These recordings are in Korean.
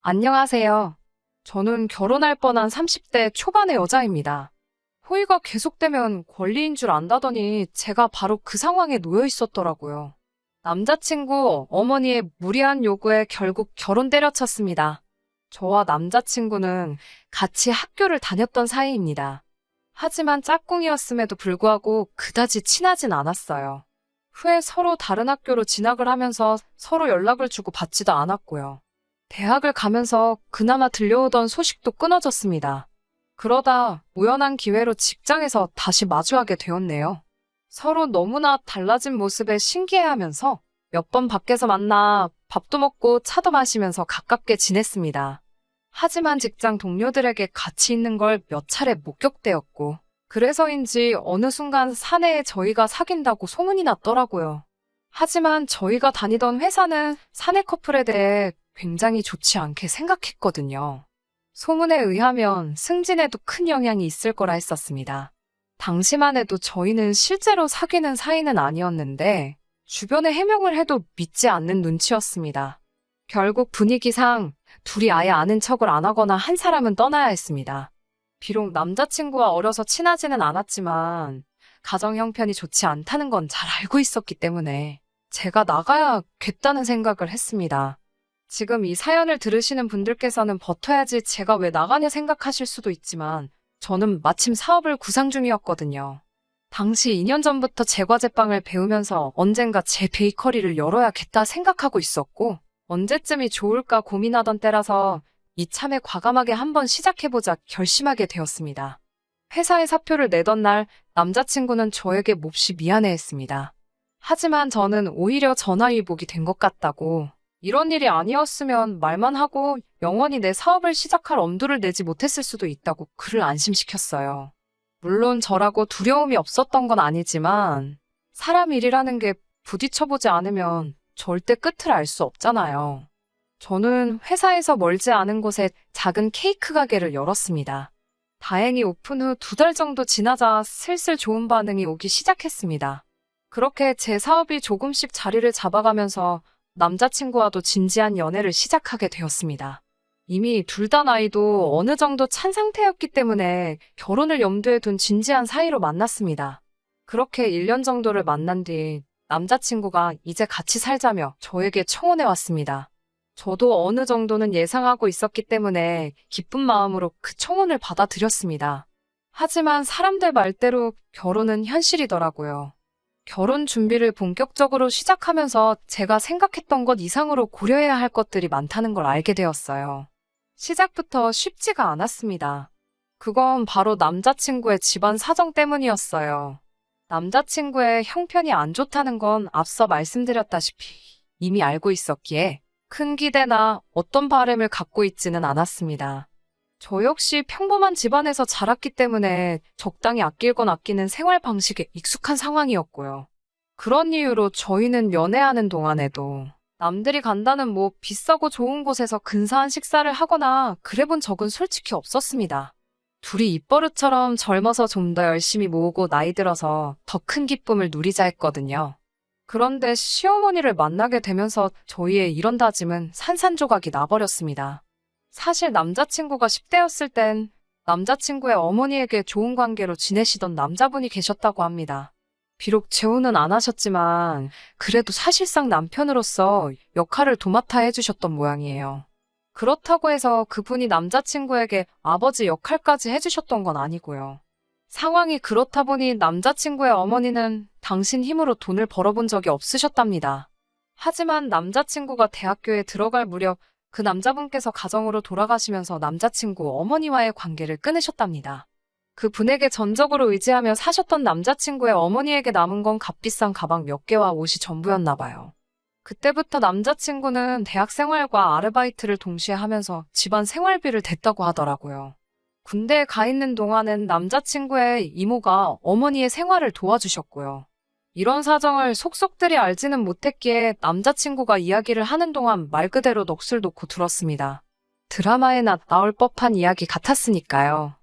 안녕하세요. 저는 결혼할 뻔한 30대 초반의 여자입니다. 호의가 계속되면 권리인 줄 안다더니 제가 바로 그 상황에 놓여 있었더라고요. 남자친구 어머니의 무리한 요구에 결국 결혼 때려쳤습니다. 저와 남자친구는 같이 학교를 다녔던 사이입니다. 하지만 짝꿍이었음에도 불구하고 그다지 친하진 않았어요. 후에 서로 다른 학교로 진학을 하면서 서로 연락을 주고 받지도 않았고요. 대학을 가면서 그나마 들려오던 소식도 끊어졌습니다. 그러다 우연한 기회로 직장에서 다시 마주하게 되었네요. 서로 너무나 달라진 모습에 신기해하면서 몇 번 밖에서 만나 밥도 먹고 차도 마시면서 가깝게 지냈습니다. 하지만 직장 동료들에게 같이 있는 걸 몇 차례 목격되었고, 그래서인지 어느 순간 사내에 저희가 사귄다고 소문이 났더라고요. 하지만 저희가 다니던 회사는 사내 커플에 대해 굉장히 좋지 않게 생각했거든요. 소문에 의하면 승진에도 큰 영향이 있을 거라 했었습니다. 당시만 해도 저희는 실제로 사귀는 사이는 아니었는데 주변에 해명을 해도 믿지 않는 눈치였습니다. 결국 분위기상 둘이 아예 아는 척을 안 하거나 한 사람은 떠나야 했습니다. 비록 남자친구와 어려서 친하지는 않았지만 가정 형편이 좋지 않다는 건 잘 알고 있었기 때문에 제가 나가야겠다는 생각을 했습니다. 지금 이 사연을 들으시는 분들께서는 버텨야지 제가 왜 나가냐 생각하실 수도 있지만 저는 마침 사업을 구상 중이었거든요. 당시 2년 전부터 제과제빵을 배우면서 언젠가 제 베이커리를 열어야겠다 생각하고 있었고 언제쯤이 좋을까 고민하던 때라서 이참에 과감하게 한번 시작해보자 결심하게 되었습니다. 회사에 사표를 내던 날 남자친구는 저에게 몹시 미안해했습니다. 하지만 저는 오히려 전화위복이 된 것 같다고 이런 일이 아니었으면 말만 하고 영원히 내 사업을 시작할 엄두를 내지 못했을 수도 있다고 그를 안심시켰어요. 물론 저라고 두려움이 없었던 건 아니지만 사람 일이라는 게 부딪혀보지 않으면 절대 끝을 알 수 없잖아요. 저는 회사에서 멀지 않은 곳에 작은 케이크 가게를 열었습니다. 다행히 오픈 후 2달 정도 지나자 슬슬 좋은 반응이 오기 시작했습니다. 그렇게 제 사업이 조금씩 자리를 잡아가면서 남자친구와도 진지한 연애를 시작하게 되었습니다. 이미 둘 다 나이도 어느 정도 찬 상태였기 때문에 결혼을 염두에 둔 진지한 사이로 만났습니다. 그렇게 1년 정도를 만난 뒤 남자친구가 이제 같이 살자며 저에게 청혼해 왔습니다. 저도 어느 정도는 예상하고 있었기 때문에 기쁜 마음으로 그 청혼을 받아들였습니다. 하지만 사람들 말대로 결혼은 현실이더라고요. 결혼 준비를 본격적으로 시작하면서 제가 생각했던 것 이상으로 고려해야 할 것들이 많다는 걸 알게 되었어요. 시작부터 쉽지가 않았습니다. 그건 바로 남자친구의 집안 사정 때문이었어요. 남자친구의 형편이 안 좋다는 건 앞서 말씀드렸다시피 이미 알고 있었기에 큰 기대나 어떤 바램을 갖고 있지는 않았습니다. 저 역시 평범한 집안에서 자랐기 때문에 적당히 아낄 건 아끼는 생활 방식에 익숙한 상황이었고요. 그런 이유로 저희는 연애하는 동안에도 남들이 간다는 뭐 비싸고 좋은 곳에서 근사한 식사를 하거나 그래본 적은 솔직히 없었습니다. 둘이 입버릇처럼 젊어서 좀 더 열심히 모으고 나이 들어서 더 큰 기쁨을 누리자 했거든요. 그런데 시어머니를 만나게 되면서 저희의 이런 다짐은 산산조각이 나버렸습니다. 사실 남자친구가 10대였을 땐 남자친구의 어머니에게 좋은 관계로 지내시던 남자분이 계셨다고 합니다. 비록 재혼은 안 하셨지만 그래도 사실상 남편으로서 역할을 도맡아 해주셨던 모양이에요. 그렇다고 해서 그분이 남자친구에게 아버지 역할까지 해주셨던 건 아니고요. 상황이 그렇다 보니 남자친구의 어머니는 당신 힘으로 돈을 벌어본 적이 없으셨답니다. 하지만 남자친구가 대학교에 들어갈 무렵 그 남자분께서 가정으로 돌아가시면서 남자친구 어머니와의 관계를 끊으셨답니다. 그분에게 전적으로 의지하며 사셨던 남자친구의 어머니에게 남은 건 값비싼 가방 몇 개와 옷이 전부였나 봐요. 그때부터 남자친구는 대학 생활과 아르바이트를 동시에 하면서 집안 생활비를 댔다고 하더라고요. 군대에 가 있는 동안은 남자친구의 이모가 어머니의 생활을 도와주셨고요. 이런 사정을 속속들이 알지는 못했기에 남자친구가 이야기를 하는 동안 말 그대로 넋을 놓고 들었습니다. 드라마에나 나올 법한 이야기 같았으니까요.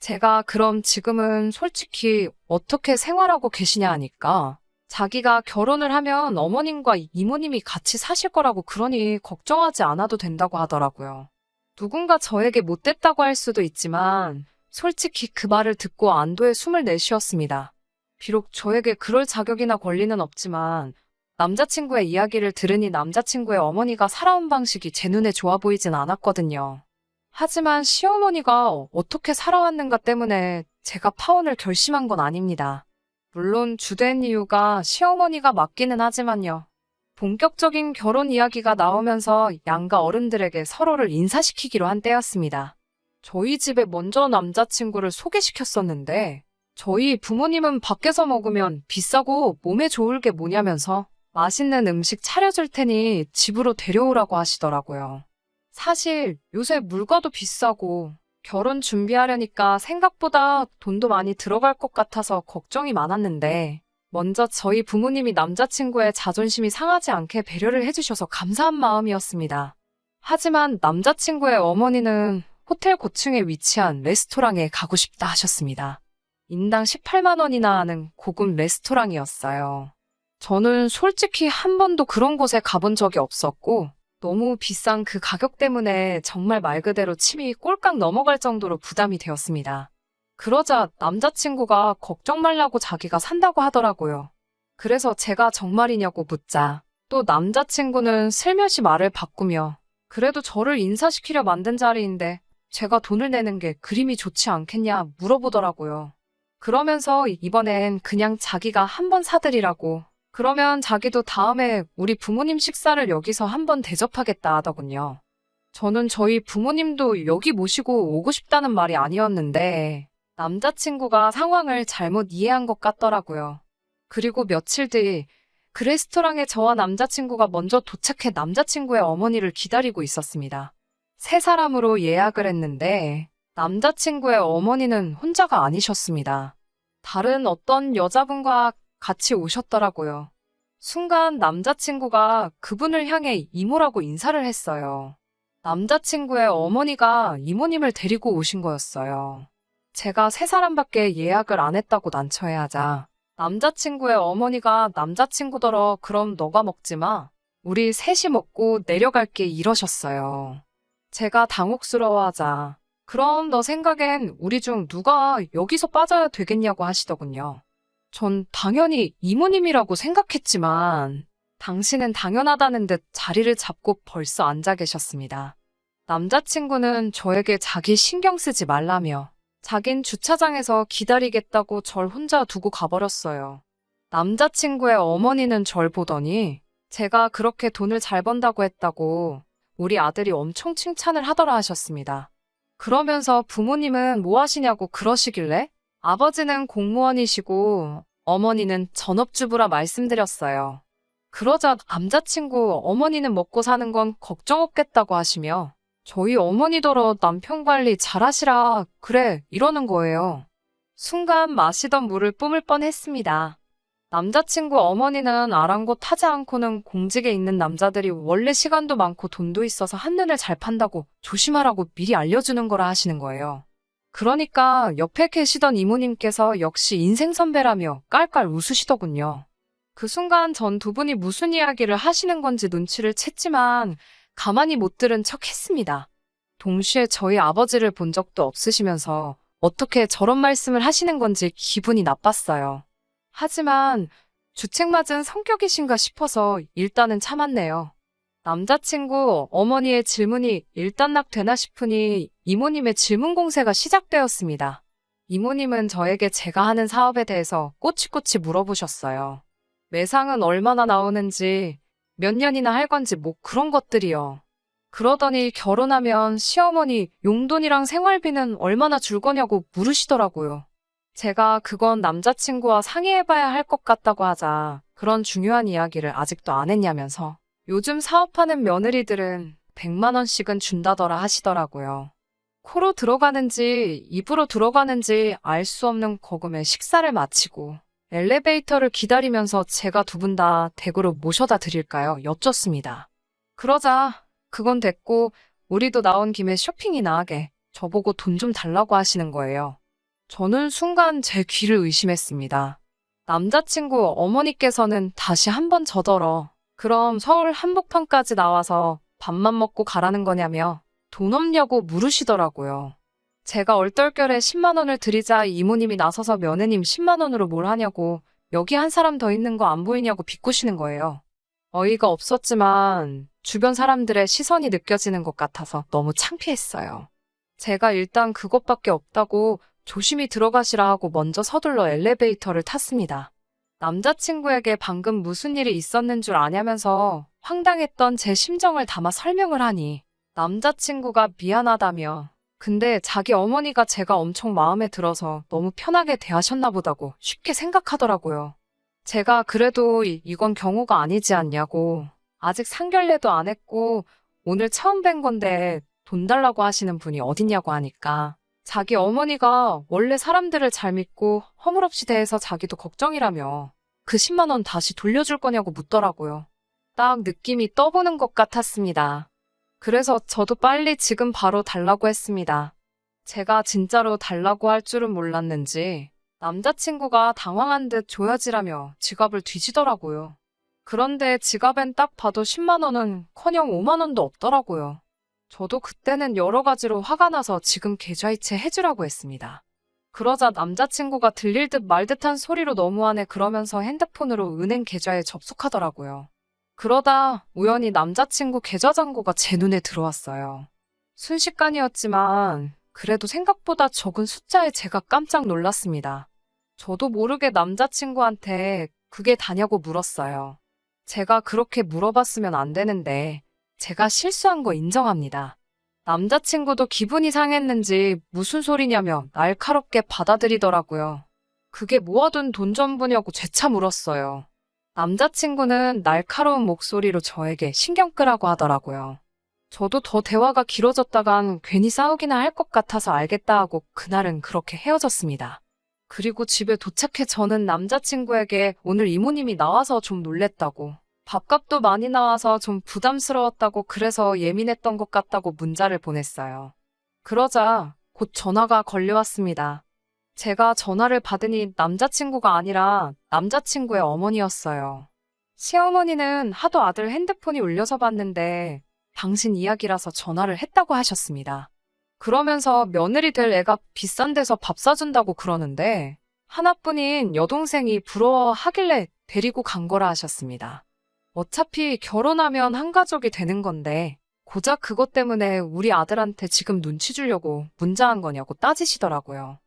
제가 그럼 지금은 솔직히 어떻게 생활하고 계시냐 하니까 자기가 결혼을 하면 어머님과 이모님이 같이 사실 거라고 그러니 걱정하지 않아도 된다고 하더라고요. 누군가 저에게 못됐다고 할 수도 있지만 솔직히 그 말을 듣고 안도의 숨을 내쉬었습니다. 비록 저에게 그럴 자격이나 권리는 없지만 남자친구의 이야기를 들으니 남자친구의 어머니가 살아온 방식이 제 눈에 좋아 보이진 않았거든요. 하지만 시어머니가 어떻게 살아왔는가 때문에 제가 파혼을 결심한 건 아닙니다. 물론 주된 이유가 시어머니가 맞기는 하지만요. 본격적인 결혼 이야기가 나오면서 양가 어른들에게 서로를 인사시키기로 한 때였습니다. 저희 집에 먼저 남자친구를 소개시켰었는데 저희 부모님은 밖에서 먹으면 비싸고 몸에 좋을 게 뭐냐면서 맛있는 음식 차려줄 테니 집으로 데려오라고 하시더라고요. 사실 요새 물가도 비싸고 결혼 준비하려니까 생각보다 돈도 많이 들어갈 것 같아서 걱정이 많았는데 먼저 저희 부모님이 남자친구의 자존심이 상하지 않게 배려를 해주셔서 감사한 마음이었습니다. 하지만 남자친구의 어머니는 호텔 고층에 위치한 레스토랑에 가고 싶다 하셨습니다. 인당 18만 원이나 하는 고급 레스토랑이었어요. 저는 솔직히 한 번도 그런 곳에 가본 적이 없었고 너무 비싼 그 가격 때문에 정말 말 그대로 침이 꼴깍 넘어갈 정도로 부담이 되었습니다. 그러자 남자친구가 걱정 말라고 자기가 산다고 하더라고요. 그래서 제가 정말이냐고 묻자 또 남자친구는 슬며시 말을 바꾸며 그래도 저를 인사시키려 만든 자리인데 제가 돈을 내는 게 그림이 좋지 않겠냐 물어보더라고요. 그러면서 이번엔 그냥 자기가 한번 사드리라고 그러면 자기도 다음에 우리 부모님 식사를 여기서 한번 대접하겠다 하더군요. 저는 저희 부모님도 여기 모시고 오고 싶다는 말이 아니었는데 남자친구가 상황을 잘못 이해한 것 같더라고요. 그리고 며칠 뒤 그 레스토랑에 저와 남자친구가 먼저 도착해 남자친구의 어머니를 기다리고 있었습니다. 세 사람으로 예약을 했는데 남자친구의 어머니는 혼자가 아니셨습니다. 다른 어떤 여자분과 같이 오셨더라고요. 순간 남자친구가 그분을 향해 이모라고 인사를 했어요. 남자친구의 어머니가 이모님을 데리고 오신 거였어요. 제가 세 사람밖에 예약을 안 했다고 난처해하자 남자친구의 어머니가 남자친구더러 그럼 너가 먹지 마. 우리 셋이 먹고 내려갈게 이러셨어요. 제가 당혹스러워하자 그럼 너 생각엔 우리 중 누가 여기서 빠져야 되겠냐고 하시더군요. 전 당연히 이모님이라고 생각했지만 당신은 당연하다는 듯 자리를 잡고 벌써 앉아 계셨습니다. 남자친구는 저에게 자기 신경 쓰지 말라며 자긴 주차장에서 기다리겠다고 절 혼자 두고 가버렸어요. 남자친구의 어머니는 절 보더니 제가 그렇게 돈을 잘 번다고 했다고 우리 아들이 엄청 칭찬을 하더라 하셨습니다. 그러면서 부모님은 뭐 하시냐고 그러시길래 아버지는 공무원이시고 어머니는 전업주부라 말씀드렸어요. 그러자 남자친구 어머니는 먹고 사는 건 걱정 없겠다고 하시며 저희 어머니더러 남편 관리 잘하시라 그래 이러는 거예요. 순간 마시던 물을 뿜을 뻔했습니다. 남자친구 어머니는 아랑곳하지 않고는 공직에 있는 남자들이 원래 시간도 많고 돈도 있어서 한눈에 잘 판다고 조심하라고 미리 알려주는 거라 하시는 거예요. 그러니까 옆에 계시던 이모님께서 역시 인생 선배라며 깔깔 웃으시더군요. 그 순간 전 두 분이 무슨 이야기를 하시는 건지 눈치를 챘지만 가만히 못 들은 척 했습니다. 동시에 저희 아버지를 본 적도 없으시면서 어떻게 저런 말씀을 하시는 건지 기분이 나빴어요. 하지만 주책맞은 성격이신가 싶어서 일단은 참았네요. 남자친구 어머니의 질문이 일단락되나 싶으니 이모님의 질문 공세가 시작되었습니다. 이모님은 저에게 제가 하는 사업에 대해서 꼬치꼬치 물어보셨어요. 매상은 얼마나 나오는지, 몇 년이나 할 건지 뭐 그런 것들이요. 그러더니 결혼하면 시어머니 용돈이랑 생활비는 얼마나 줄 거냐고 물으시더라고요. 제가 그건 남자친구와 상의해봐야 할 것 같다고 하자 그런 중요한 이야기를 아직도 안 했냐면서 요즘 사업하는 며느리들은 100만 원씩은 준다더라 하시더라고요. 코로 들어가는지 입으로 들어가는지 알 수 없는 거금에 식사를 마치고 엘리베이터를 기다리면서 제가 두 분 다 댁으로 모셔다 드릴까요? 여쭙습니다. 그러자 그건 됐고 우리도 나온 김에 쇼핑이나 하게 저보고 돈 좀 달라고 하시는 거예요. 저는 순간 제 귀를 의심했습니다. 남자친구 어머니께서는 다시 한번 저더러 그럼 서울 한복판까지 나와서 밥만 먹고 가라는 거냐며 돈 없냐고 물으시더라고요. 제가 얼떨결에 10만 원을 드리자 이모님이 나서서 며느님 10만 원으로 뭘 하냐고 여기 한 사람 더 있는 거 안 보이냐고 비꼬시는 거예요. 어이가 없었지만 주변 사람들의 시선이 느껴지는 것 같아서 너무 창피했어요. 제가 일단 그것밖에 없다고 조심히 들어가시라 하고 먼저 서둘러 엘리베이터를 탔습니다. 남자친구에게 방금 무슨 일이 있었는 줄 아냐면서 황당했던 제 심정을 담아 설명을 하니 남자친구가 미안하다며 근데 자기 어머니가 제가 엄청 마음에 들어서 너무 편하게 대하셨나 보다고 쉽게 생각하더라고요. 제가 그래도 이건 경우가 아니지 않냐고 아직 상견례도 안 했고 오늘 처음 뵌 건데 돈 달라고 하시는 분이 어딨냐고 하니까 자기 어머니가 원래 사람들을 잘 믿고 허물없이 대해서 자기도 걱정이라며 그 10만 원 다시 돌려줄 거냐고 묻더라고요. 딱 느낌이 떠보는 것 같았습니다. 그래서 저도 빨리 지금 바로 달라고 했습니다. 제가 진짜로 달라고 할 줄은 몰랐는지 남자친구가 당황한 듯 조여지라며 지갑을 뒤지더라고요. 그런데 지갑엔 딱 봐도 10만 원은커녕 5만 원도 없더라고요. 저도 그때는 여러 가지로 화가 나서 지금 계좌이체 해주라고 했습니다. 그러자 남자친구가 들릴 듯 말 듯한 소리로 너무하네 그러면서 핸드폰으로 은행 계좌에 접속하더라고요. 그러다 우연히 남자친구 계좌 잔고가 제 눈에 들어왔어요. 순식간이었지만 그래도 생각보다 적은 숫자에 제가 깜짝 놀랐습니다. 저도 모르게 남자친구한테 그게 다냐고 물었어요. 제가 그렇게 물어봤으면 안 되는데 제가 실수한 거 인정합니다. 남자친구도 기분이 상했는지 무슨 소리냐며 날카롭게 받아들이더라고요. 그게 모아둔 돈 전부냐고 재차 물었어요. 남자친구는 날카로운 목소리로 저에게 신경 끄라고 하더라고요. 저도 더 대화가 길어졌다간 괜히 싸우기나 할 것 같아서 알겠다 하고 그날은 그렇게 헤어졌습니다. 그리고 집에 도착해 저는 남자친구에게 오늘 이모님이 나와서 좀 놀랬다고, 밥값도 많이 나와서 좀 부담스러웠다고 그래서 예민했던 것 같다고 문자를 보냈어요. 그러자 곧 전화가 걸려왔습니다. 제가 전화를 받으니 남자친구가 아니라 남자친구의 어머니였어요. 시어머니는 하도 아들 핸드폰이 울려서 봤는데 당신 이야기라서 전화를 했다고 하셨습니다. 그러면서 며느리 될 애가 비싼 데서 밥 사준다고 그러는데 하나뿐인 여동생이 부러워하길래 데리고 간 거라 하셨습니다. 어차피 결혼하면 한 가족이 되는 건데 고작 그것 때문에 우리 아들한테 지금 눈치 주려고 문자한 거냐고 따지시더라고요.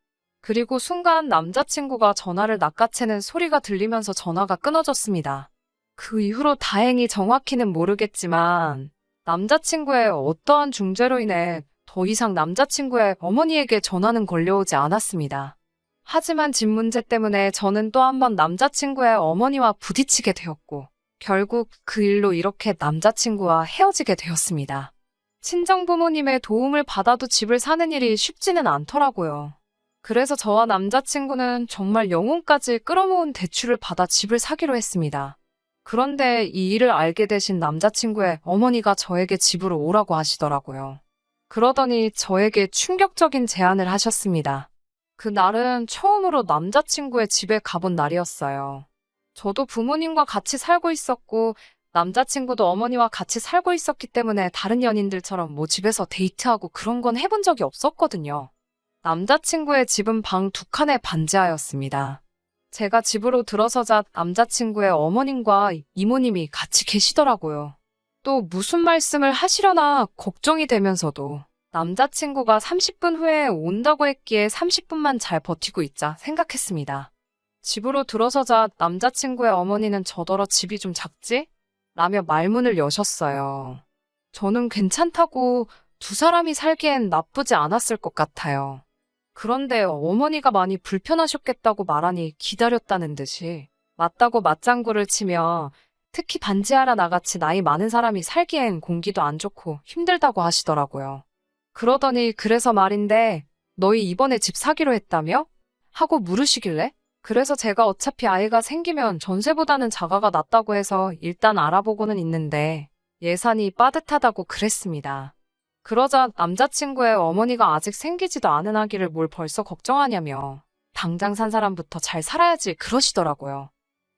그리고 순간 남자친구가 전화를 낚아채는 소리가 들리면서 전화가 끊어졌습니다. 그 이후로 다행히 정확히는 모르겠지만 남자친구의 어떠한 중재로 인해 더 이상 남자친구의 어머니에게 전화는 걸려오지 않았습니다. 하지만 집 문제 때문에 저는 또 한 번 남자친구의 어머니와 부딪히게 되었고 결국 그 일로 이렇게 남자친구와 헤어지게 되었습니다. 친정 부모님의 도움을 받아도 집을 사는 일이 쉽지는 않더라고요. 그래서 저와 남자친구는 정말 영혼까지 끌어모은 대출을 받아 집을 사기로 했습니다. 그런데 이 일을 알게 되신 남자친구의 어머니가 저에게 집으로 오라고 하시더라고요. 그러더니 저에게 충격적인 제안을 하셨습니다. 그날은 처음으로 남자친구의 집에 가본 날이었어요. 저도 부모님과 같이 살고 있었고 남자친구도 어머니와 같이 살고 있었기 때문에 다른 연인들처럼 뭐 집에서 데이트하고 그런 건 해본 적이 없었거든요. 남자친구의 집은 방 2칸에 반지하였습니다. 제가 집으로 들어서자 남자친구의 어머님과 이모님이 같이 계시더라고요. 또 무슨 말씀을 하시려나 걱정이 되면서도 남자친구가 30분 후에 온다고 했기에 30분만 잘 버티고 있자 생각했습니다. 집으로 들어서자 남자친구의 어머니는 저더러 집이 좀 작지? 라며 말문을 여셨어요. 저는 괜찮다고 두 사람이 살기엔 나쁘지 않았을 것 같아요. 그런데 어머니가 많이 불편하셨겠다고 말하니 기다렸다는 듯이 맞다고 맞장구를 치며 특히 반지하라 나같이 나이 많은 사람이 살기엔 공기도 안 좋고 힘들다고 하시더라고요. 그러더니 그래서 말인데 너희 이번에 집 사기로 했다며? 하고 물으시길래 그래서 제가 어차피 아이가 생기면 전세보다는 자가가 낫다고 해서 일단 알아보고는 있는데 예산이 빠듯하다고 그랬습니다. 그러자 남자친구의 어머니가 아직 생기지도 않은 아기를 뭘 벌써 걱정하냐며 당장 산 사람부터 잘 살아야지 그러시더라고요.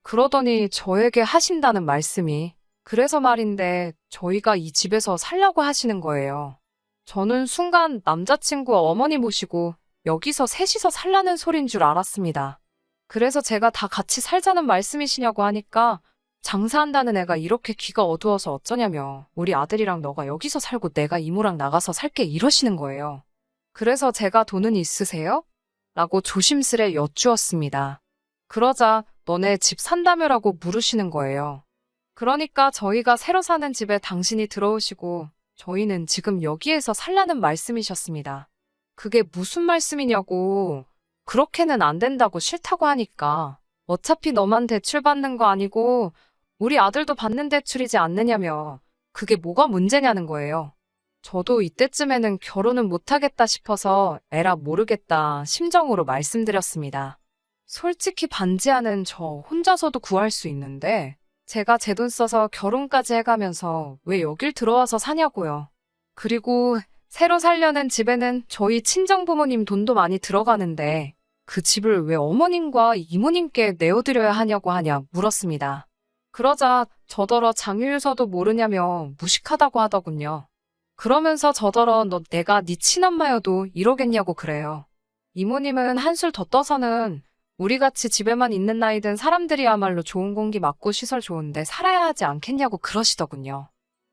그러더니 저에게 하신다는 말씀이 그래서 말인데 저희가 이 집에서 살라고 하시는 거예요. 저는 순간 남자친구 어머니 모시고 여기서 셋이서 살라는 소린 줄 알았습니다. 그래서 제가 다 같이 살자는 말씀이시냐고 하니까 장사한다는 애가 이렇게 귀가 어두워서 어쩌냐며 우리 아들이랑 너가 여기서 살고 내가 이모랑 나가서 살게 이러시는 거예요. 그래서 제가 돈은 있으세요? 라고 조심스레 여쭈었습니다. 그러자 너네 집 산다며라고 물으시는 거예요. 그러니까 저희가 새로 사는 집에 당신이 들어오시고 저희는 지금 여기에서 살라는 말씀이셨습니다. 그게 무슨 말씀이냐고. 그렇게는 안 된다고 싫다고 하니까 어차피 너만 대출 받는 거 아니고 우리 아들도 받는 대출이지 않느냐며 그게 뭐가 문제냐는 거예요. 저도 이때쯤에는 결혼은 못하겠다 싶어서 에라 모르겠다 심정으로 말씀드렸습니다. 솔직히 반지하는 저 혼자서도 구할 수 있는데 제가 제 돈 써서 결혼까지 해가면서 왜 여길 들어와서 사냐고요. 그리고 새로 살려는 집에는 저희 친정부모님 돈도 많이 들어가는데 그 집을 왜 어머님과 이모님께 내어드려야 하냐고 하냐 물었습니다. 그러자 저더러 장유유서도 모르냐며 무식하다고 하더군요. 그러면서 저더러 너 내가 네 친엄마여도 이러겠냐고 그래요. 이모님은 한술 더 떠서는 우리같이 집에만 있는 나이 든 사람들이야말로 좋은 공기 맞고 시설 좋은데 살아야 하지 않겠냐고 그러시더군요.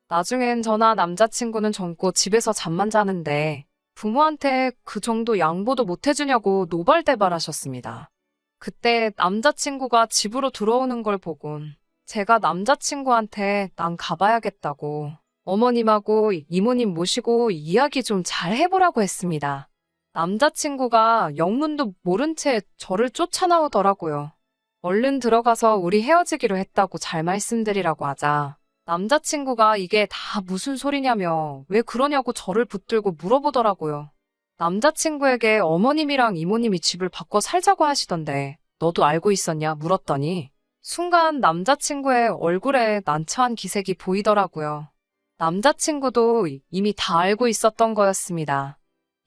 나중엔 저나 남자친구는 젊고 집에서 잠만 자는데 부모한테 그 정도 양보도 못 해주냐고 노발대발하셨습니다. 그때 남자친구가 집으로 들어오는 걸 보곤 제가 남자친구한테 난 가봐야겠다고 어머님하고 이모님 모시고 이야기 좀 잘 해보라고 했습니다. 남자친구가 영문도 모른 채 저를 쫓아나오더라고요. 얼른 들어가서 우리 헤어지기로 했다고 잘 말씀드리라고 하자 남자친구가 이게 다 무슨 소리냐며 왜 그러냐고 저를 붙들고 물어보더라고요. 남자친구에게 어머님이랑 이모님이 집을 바꿔 살자고 하시던데 너도 알고 있었냐 물었더니 순간 남자친구의 얼굴에 난처한 기색이 보이더라고요. 남자친구도 이미 다 알고 있었던 거였습니다.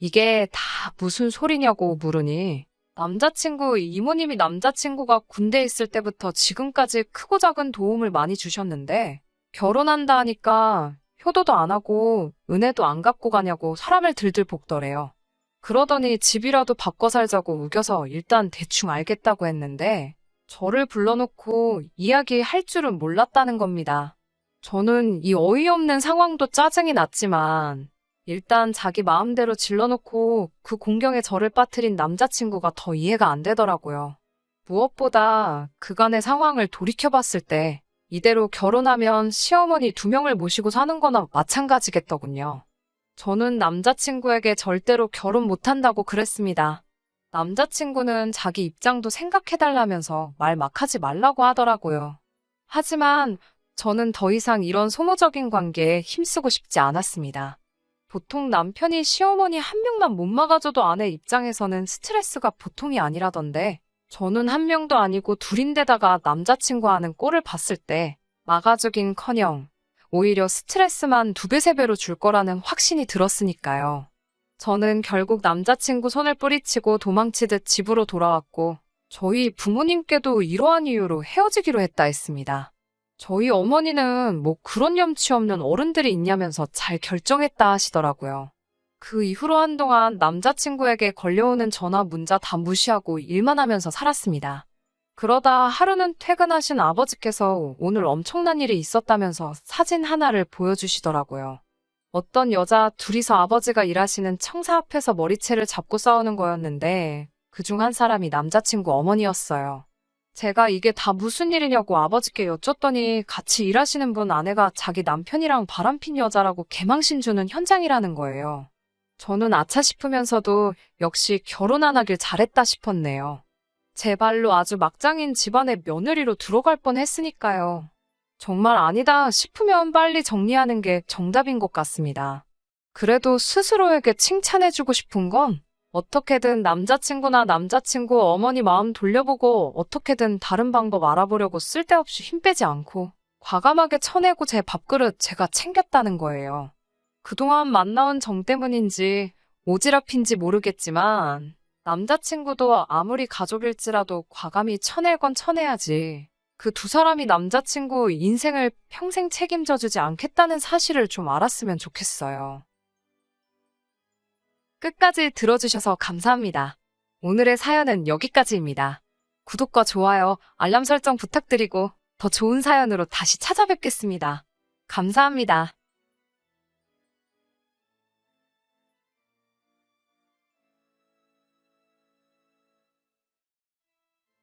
이게 다 무슨 소리냐고 물으니 남자친구 이모님이 남자친구가 군대에 있을 때부터 지금까지 크고 작은 도움을 많이 주셨는데 결혼한다 하니까 효도도 안 하고 은혜도 안 갚고 가냐고 사람을 들들 볶더래요. 그러더니 집이라도 바꿔 살자고 우겨서 일단 대충 알겠다고 했는데 저를 불러놓고 이야기할 줄은 몰랐다는 겁니다. 저는 이 어이없는 상황도 짜증이 났지만 일단 자기 마음대로 질러놓고 그 공경에 저를 빠뜨린 남자친구가 더 이해가 안 되더라고요. 무엇보다 그간의 상황을 돌이켜봤을 때 이대로 결혼하면 시어머니 2명을 모시고 사는 거나 마찬가지겠더군요. 저는 남자친구에게 절대로 결혼 못한다고 그랬습니다. 남자친구는 자기 입장도 생각해달라면서 말 막 하지 말라고 하더라고요. 하지만 저는 더 이상 이런 소모적인 관계에 힘쓰고 싶지 않았습니다. 보통 남편이 시어머니 1명만 못 막아줘도 아내 입장에서는 스트레스가 보통이 아니라던데 저는 1명도 아니고 2인데다가 남자친구하는 꼴을 봤을 때 막아주긴커녕 오히려 스트레스만 2배, 3배로 줄 거라는 확신이 들었으니까요. 저는 결국 남자친구 손을 뿌리치고 도망치듯 집으로 돌아왔고 저희 부모님께도 이러한 이유로 헤어지기로 했다 했습니다. 저희 어머니는 뭐 그런 염치 없는 어른들이 있냐면서 잘 결정했다 하시더라고요. 그 이후로 한동안 남자친구에게 걸려오는 전화 문자 다 무시하고 일만 하면서 살았습니다. 그러다 하루는 퇴근하신 아버지께서 오늘 엄청난 일이 있었다면서 사진 하나를 보여주시더라고요. 어떤 여자 둘이서 아버지가 일하시는 청사 앞에서 머리채를 잡고 싸우는 거였는데 그중 한 사람이 남자친구 어머니였어요. 제가 이게 다 무슨 일이냐고 아버지께 여쭸더니 같이 일하시는 분 아내가 자기 남편이랑 바람핀 여자라고 개망신 주는 현장이라는 거예요. 저는 아차 싶으면서도 역시 결혼 안 하길 잘했다 싶었네요. 제 발로 아주 막장인 집안의 며느리로 들어갈 뻔했으니까요. 정말 아니다 싶으면 빨리 정리하는 게 정답인 것 같습니다. 그래도 스스로에게 칭찬해주고 싶은 건 어떻게든 남자친구나 남자친구 어머니 마음 돌려보고 어떻게든 다른 방법 알아보려고 쓸데없이 힘 빼지 않고 과감하게 쳐내고 제 밥그릇 제가 챙겼다는 거예요. 그동안 만나온 정 때문인지 오지랖인지 모르겠지만 남자친구도 아무리 가족일지라도 과감히 쳐낼 건 쳐내야지. 그 2사람이 남자친구 인생을 평생 책임져주지 않겠다는 사실을 좀 알았으면 좋겠어요. 끝까지 들어주셔서 감사합니다. 오늘의 사연은 여기까지입니다. 구독과 좋아요, 알람 설정 부탁드리고 더 좋은 사연으로 다시 찾아뵙겠습니다. 감사합니다.